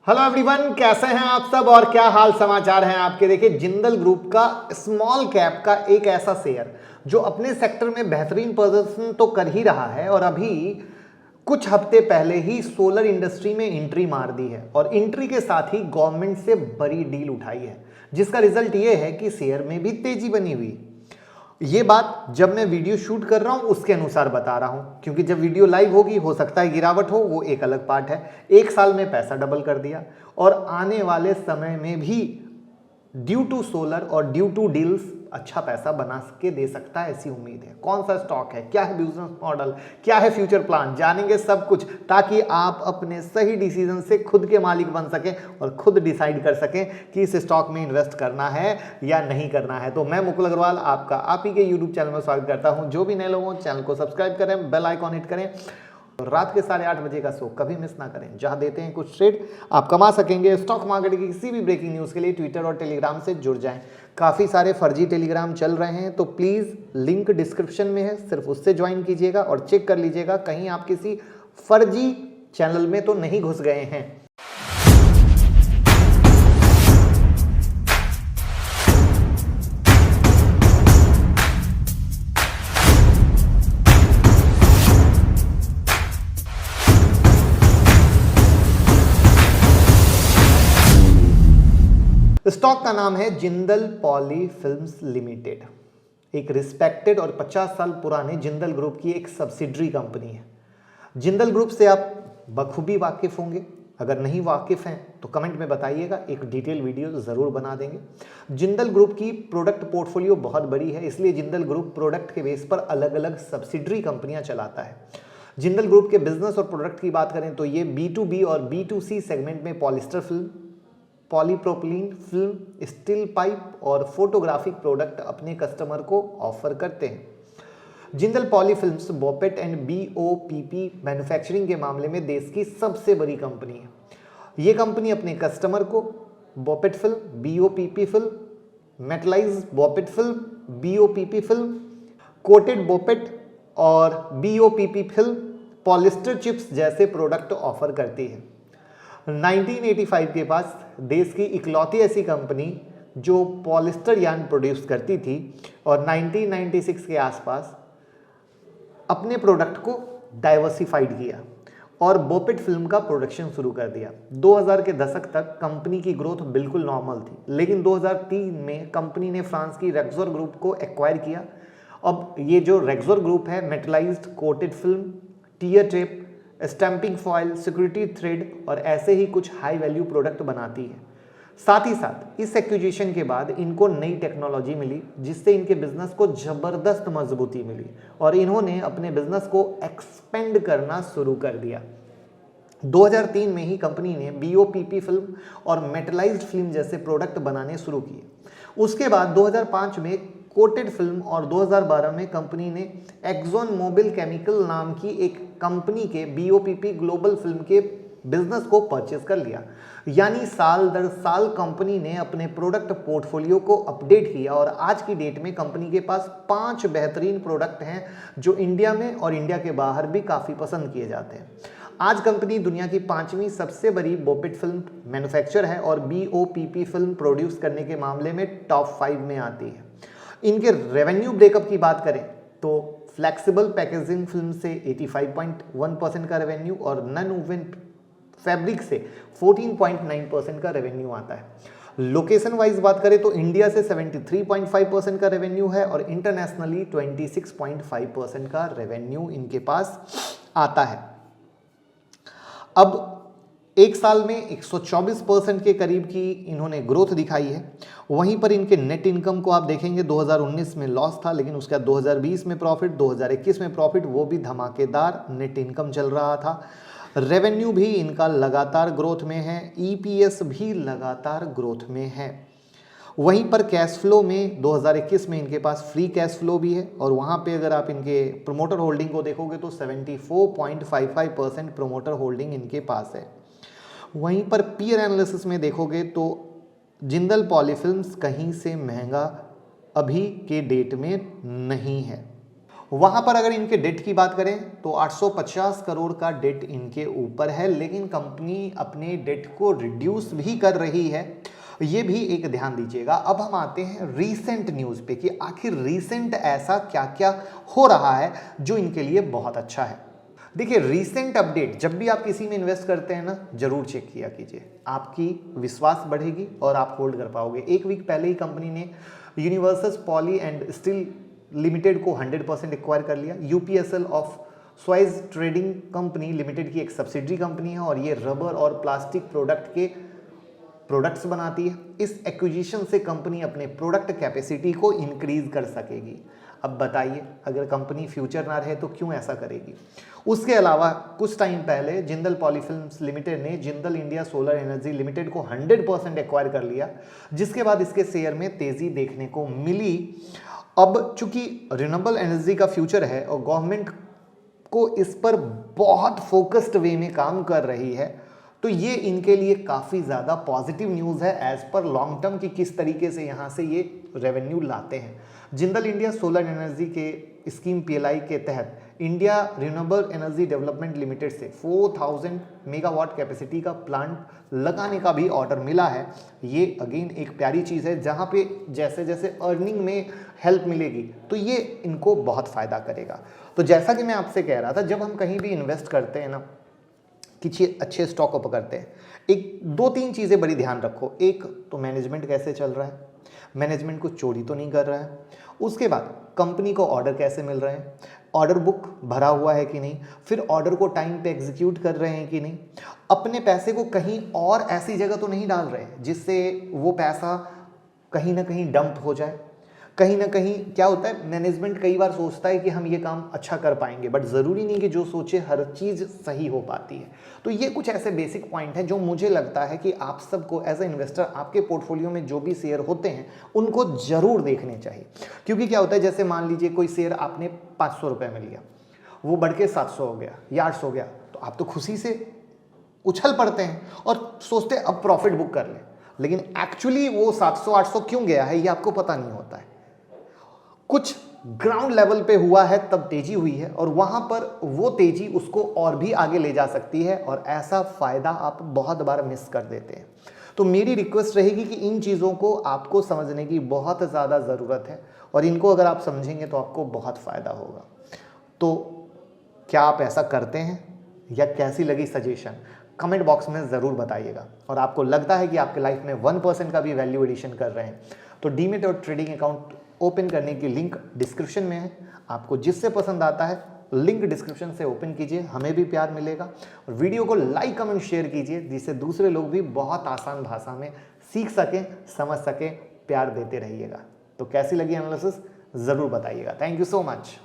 Hello everyone, कैसे हैं आप सब और क्या हाल समाचार हैं आपके। देखिए, जिंदल ग्रुप का स्मॉल कैप का एक ऐसा शेयर जो अपने सेक्टर में बेहतरीन प्रदर्शन तो कर ही रहा है और अभी कुछ हफ्ते पहले ही सोलर इंडस्ट्री में एंट्री मार दी है और एंट्री के साथ ही गवर्नमेंट से बड़ी डील उठाई है, जिसका रिजल्ट ये है कि शेयर में भी तेजी बनी हुई। ये बात जब मैं वीडियो शूट कर रहा हूं उसके अनुसार बता रहा हूं, क्योंकि जब वीडियो लाइव होगी हो सकता है गिरावट हो, वो एक अलग पार्ट है। एक साल में पैसा डबल कर दिया और आने वाले समय में भी ड्यू टू सोलर और ड्यू टू डील्स अच्छा पैसा बना के दे सकता है, ऐसी उम्मीद है। कौन सा स्टॉक है, क्या है बिजनेस मॉडल, क्या है फ्यूचर प्लान, जानेंगे सब कुछ, ताकि आप अपने सही डिसीजन से खुद के मालिक बन सकें और खुद डिसाइड कर सकें कि इस स्टॉक में इन्वेस्ट करना है या नहीं करना है। तो मैं मुकुल अग्रवाल आपका आप ही के यूट्यूब चैनल में स्वागत करता हूं। जो भी नए लोग हों चैनल को सब्सक्राइब करें, बेल आइकॉन हिट करें, रात के 8:30 बजे का शो कभी मिस ना करें, जहां देते हैं कुछ ट्रेड आप कमा सकेंगे। स्टॉक मार्केट की किसी भी ब्रेकिंग न्यूज़ के लिए ट्विटर और टेलीग्राम से जुड़ जाएं। काफ़ी सारे फर्जी टेलीग्राम चल रहे हैं, तो प्लीज़ लिंक डिस्क्रिप्शन में है, सिर्फ उससे ज्वाइन कीजिएगा और चेक कर लीजिएगा कहीं आप किसी फर्जी चैनल में तो नहीं घुस गए हैं। स्टॉक का नाम है जिंदल पॉली फिल्म्स लिमिटेड। एक रिस्पेक्टेड और 50 साल पुराने जिंदल ग्रुप की एक सब्सिडरी कंपनी है। जिंदल ग्रुप से आप बखूबी वाकिफ होंगे, अगर नहीं वाकिफ हैं तो कमेंट में बताइएगा, एक डिटेल वीडियो ज़रूर बना देंगे। जिंदल ग्रुप की प्रोडक्ट पोर्टफोलियो बहुत बड़ी है, इसलिए जिंदल ग्रुप प्रोडक्ट के बेस पर अलग अलग सब्सिडरी कंपनियां चलाता है। जिंदल ग्रुप के बिजनेस और प्रोडक्ट की बात करें तो ये B2B और B2C सेगमेंट में polyester film, polypropylene film, steel pipe और फोटोग्राफिक प्रोडक्ट अपने कस्टमर को ऑफर करते हैं। Jindal poly films BOPET and BOPP manufacturing के मामले में देश की सबसे बड़ी कंपनी है। ये कंपनी अपने कस्टमर को BOPET film, BOPP film, metallised BOPET film, BOPP film, coated BOPET और BOPP फिल्म, पॉलिस्टर चिप्स जैसे प्रोडक्ट ऑफर करती है। 1985 के पास देश की इकलौती ऐसी कंपनी जो पॉलिस्टर यार्न प्रोड्यूस करती थी और 1996 के आसपास अपने प्रोडक्ट को डाइवर्सिफाइड किया और बॉपेट फिल्म का प्रोडक्शन शुरू कर दिया। 2000 के दशक तक कंपनी की ग्रोथ बिल्कुल नॉर्मल थी, लेकिन 2003 में कंपनी ने फ्रांस की रेक्सोर ग्रुप को एक्वायर किया। अब ये जो रेक्सोर ग्रुप है metallised coated film, tear tape, stamping foil, security thread और ऐसे ही कुछ हाई वैल्यू प्रोडक्ट बनाती है। साथ ही साथ इस एक्विजिशन के बाद इनको नई टेक्नोलॉजी मिली, जिससे इनके बिजनेस को जबरदस्त मजबूती मिली और इन्होंने अपने बिजनेस को एक्सपेंड करना शुरू कर दिया। 2003 में ही कंपनी ने BOPP फिल्म और मेटलाइज्ड फिल्म जैसे प्रोडक्ट बनाने शुरू किए। उसके बाद 2005 में कोटेड फिल्म और 2012 में कंपनी ने एक्सॉन मोबिल केमिकल नाम की एक कंपनी के BOPP ग्लोबल फिल्म के बिजनेस को परचेज कर लिया। यानी साल दर साल कंपनी ने अपने प्रोडक्ट पोर्टफोलियो को अपडेट किया और आज की डेट में कंपनी के पास 5 बेहतरीन प्रोडक्ट हैं जो इंडिया में और इंडिया के बाहर भी काफ़ी पसंद किए जाते हैं। आज कंपनी दुनिया की 5वीं सबसे बड़ी बॉपेट फिल्म मैन्युफैक्चर है और BOPP फिल्म प्रोड्यूस करने के मामले में टॉप 5 में आती है। इनके रेवेन्यू ब्रेकअप की बात करें तो फ्लेक्सिबल पैकेजिंग फिल्म से 85.1% का रेवेन्यू और नॉन वूवन फैब्रिक से 14.9% का रेवेन्यू आता है। लोकेशन वाइज बात करें तो इंडिया से 73.5% का रेवेन्यू है और इंटरनेशनली 26.5% का रेवेन्यू इनके पास आता है। अब एक साल में 124% के करीब की इन्होंने ग्रोथ दिखाई है। वहीं पर इनके नेट इनकम को आप देखेंगे 2019 में लॉस था, लेकिन उसके बाद 2020 में प्रॉफिट, 2021 में प्रॉफिट, वो भी धमाकेदार नेट इनकम चल रहा था। रेवेन्यू भी इनका लगातार ग्रोथ में है, EPS भी लगातार ग्रोथ में है। वहीं पर कैश फ्लो में 2021 में इनके पास फ्री कैश फ्लो भी है और वहाँ पे अगर आप इनके प्रोमोटर होल्डिंग को देखोगे तो 74.55% प्रोमोटर होल्डिंग इनके पास है। वहीं पर पीयर एनालिसिस में देखोगे तो जिंदल पॉली फिल्म्स कहीं से महंगा अभी के डेट में नहीं है। वहां पर अगर इनके डेट की बात करें तो 850 करोड़ का डेट इनके ऊपर है, लेकिन कंपनी अपने डेट को रिड्यूस भी कर रही है, ये भी एक ध्यान दीजिएगा। अब हम आते हैं रीसेंट न्यूज़ पे कि आखिर रीसेंट ऐसा क्या क्या हो रहा है जो इनके लिए बहुत अच्छा है। देखिए, रीसेंट अपडेट जब भी आप किसी में इन्वेस्ट करते हैं ना, जरूर चेक किया कीजिए, आपकी विश्वास बढ़ेगी और आप होल्ड कर पाओगे। एक वीक पहले ही कंपनी ने universal poly and steel limited को 100% एक्वायर कर लिया। यूपीएसएल ऑफ स्वाइज ट्रेडिंग कंपनी लिमिटेड की एक सब्सिडरी कंपनी है और ये रबर और प्लास्टिक प्रोडक्ट के प्रोडक्ट्स बनाती है। इस एक्विजिशन से कंपनी अपने प्रोडक्ट कैपेसिटी को इंक्रीज कर सकेगी। अब बताइए, अगर कंपनी फ्यूचर ना रहे तो क्यों ऐसा करेगी। उसके अलावा कुछ टाइम पहले जिंदल पॉलीफिल्म्स लिमिटेड ने Jindal India solar energy limited को 100% एक्वायर कर लिया, जिसके बाद इसके शेयर में तेजी देखने को मिली। अब चूंकि रिन्यूएबल एनर्जी का फ्यूचर है और गवर्नमेंट को इस पर बहुत फोकस्ड वे में काम कर रही है, तो ये इनके लिए काफ़ी ज़्यादा पॉजिटिव न्यूज़ है एज पर लॉन्ग टर्म की किस तरीके से यहाँ से ये रेवेन्यू लाते हैं। जिंदल इंडिया सोलर एनर्जी के स्कीम पीएलआई के तहत India renewable energy development limited से 4000 मेगावाट कैपेसिटी का प्लांट लगाने का भी ऑर्डर मिला है। ये अगेन एक प्यारी चीज़ है, जहाँ पे जैसे जैसे अर्निंग में हेल्प मिलेगी तो ये इनको बहुत फ़ायदा करेगा। तो जैसा कि मैं आपसे कह रहा था, जब हम कहीं भी इन्वेस्ट करते हैं ना, किसी अच्छे स्टॉक को पकड़ते हैं, एक दो तीन चीज़ें बड़ी ध्यान रखो। एक तो मैनेजमेंट कैसे चल रहा है, मैनेजमेंट को चोरी तो नहीं कर रहा है। उसके बाद कंपनी को ऑर्डर कैसे मिल रहे हैं, ऑर्डर बुक भरा हुआ है कि नहीं, फिर ऑर्डर को टाइम पे एग्जीक्यूट कर रहे हैं कि नहीं, अपने पैसे को कहीं और ऐसी जगह तो नहीं डाल रहे हैं जिससे वो पैसा कहीं ना कहीं डंप हो जाए। कहीं ना कहीं क्या होता है, मैनेजमेंट कई बार सोचता है कि हम ये काम अच्छा कर पाएंगे, बट ज़रूरी नहीं कि जो सोचे हर चीज़ सही हो पाती है। तो ये कुछ ऐसे बेसिक पॉइंट हैं जो मुझे लगता है कि आप सबको एज ए इन्वेस्टर आपके पोर्टफोलियो में जो भी शेयर होते हैं उनको ज़रूर देखने चाहिए। क्योंकि क्या होता है, जैसे मान लीजिए कोई शेयर आपने 500 रुपये में लिया, वो बढ़ के 700 हो गया या 800 हो गया, तो आप तो खुशी से उछल पड़ते हैं और सोचते हैं अब प्रॉफिट बुक कर लें, लेकिन एक्चुअली वो 700-800 क्यों गया है ये आपको पता नहीं होता है। कुछ ग्राउंड लेवल पे हुआ है तब तेजी हुई है और वहां पर वो तेजी उसको और भी आगे ले जा सकती है, और ऐसा फायदा आप बहुत बार मिस कर देते हैं। तो मेरी रिक्वेस्ट रहेगी कि इन चीज़ों को आपको समझने की बहुत ज़्यादा ज़रूरत है, और इनको अगर आप समझेंगे तो आपको बहुत फ़ायदा होगा। तो क्या आप ऐसा करते हैं या कैसी लगी सजेशन, कमेंट बॉक्स में ज़रूर बताइएगा। और आपको लगता है कि आपके लाइफ में 1% का भी वैल्यू एडिशन कर रहे हैं, तो डीमेट और ट्रेडिंग अकाउंट ओपन करने की लिंक डिस्क्रिप्शन में है। आपको जिससे पसंद आता है लिंक डिस्क्रिप्शन से ओपन कीजिए, हमें भी प्यार मिलेगा। और वीडियो को लाइक कमेंट शेयर कीजिए, जिससे दूसरे लोग भी बहुत आसान भाषा में सीख सकें, समझ सकें। प्यार देते रहिएगा। तो कैसी लगी एनालिसिस ज़रूर बताइएगा। Thank you so much.